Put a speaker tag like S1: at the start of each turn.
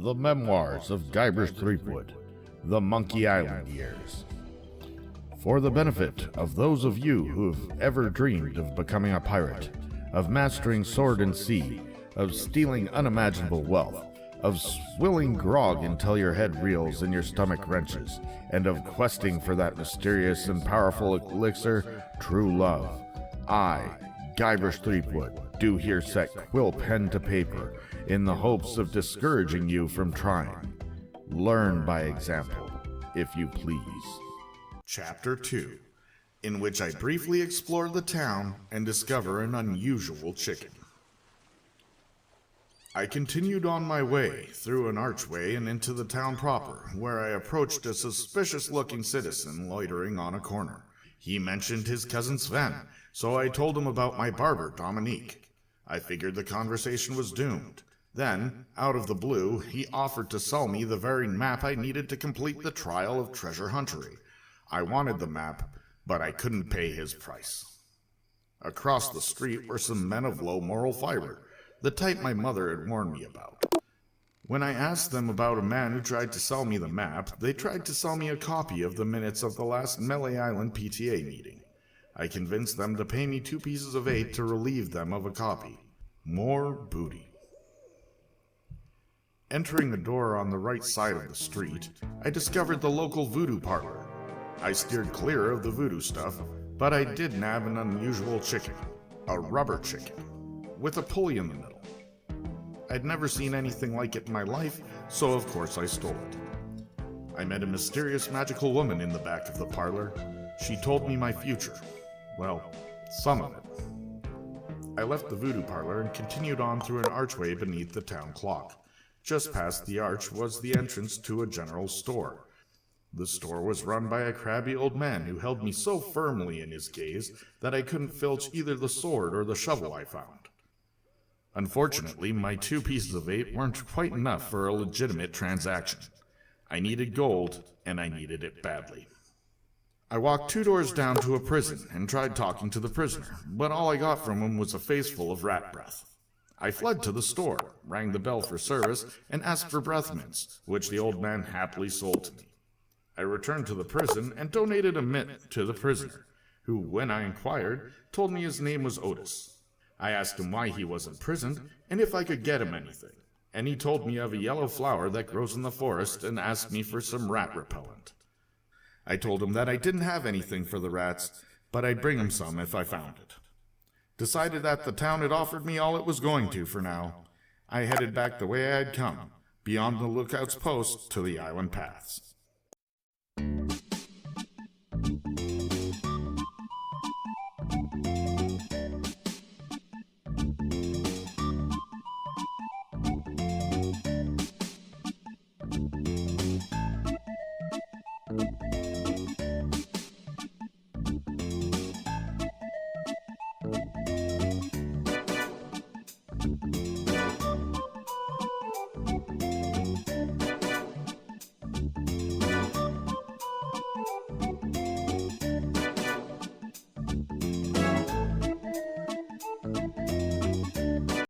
S1: The Memoirs of Guybrush Threepwood, The Monkey Island Years. For the benefit of those of you who have ever dreamed of becoming a pirate, of mastering sword and sea, of stealing unimaginable wealth, of swilling grog until your head reels and your stomach wrenches, and of questing for that mysterious and powerful elixir, true love, I, Guybrush Threepwood, do here set quill pen to paper in the hopes of discouraging you from trying. Learn by example, if you please.
S2: Chapter 2, in which I briefly explore the town and discover an unusual chicken. I continued on my way through an archway and into the town proper, where I approached a suspicious-looking citizen loitering on a corner. He mentioned his cousin Sven, so I told him about my barber, Dominique. I figured the conversation was doomed. Then, out of the blue, he offered to sell me the very map I needed to complete the trial of treasure huntery. I wanted the map, but I couldn't pay his price. Across the street were some men of low moral fiber, the type my mother had warned me about. When I asked them about a man who tried to sell me the map, they tried to sell me a copy of the minutes of the last Melee Island PTA meeting. I convinced them to pay me 2 pieces of 8 to relieve them of a copy. More booty. Entering the door on the right side of the street, I discovered the local voodoo parlor. I steered clear of the voodoo stuff, but I did nab an unusual chicken, a rubber chicken, with a pulley in the middle. I'd never seen anything like it in my life, so of course I stole it. I met a mysterious magical woman in the back of the parlor. She told me my future. Well, some of it. I left the voodoo parlor and continued on through an archway beneath the town clock. Just past the arch was the entrance to a general store. The store was run by a crabby old man who held me so firmly in his gaze that I couldn't filch either the sword or the shovel I found. Unfortunately, my 2 pieces of 8 weren't quite enough for a legitimate transaction. I needed gold, and I needed it badly. I walked 2 doors down to a prison and tried talking to the prisoner, but all I got from him was a face full of rat breath. I fled to the store, rang the bell for service, and asked for breath mints, which the old man happily sold to me. I returned to the prison and donated a mint to the prisoner, who, when I inquired, told me his name was Otis. I asked him why he was imprisoned and if I could get him anything, and he told me of a yellow flower that grows in the forest and asked me for some rat repellent. I told him that I didn't have anything for the rats, but I'd bring him some if I found it. Decided that the town had offered me all it was going to for now. I headed back the way I had come, beyond the lookout's post to the island paths.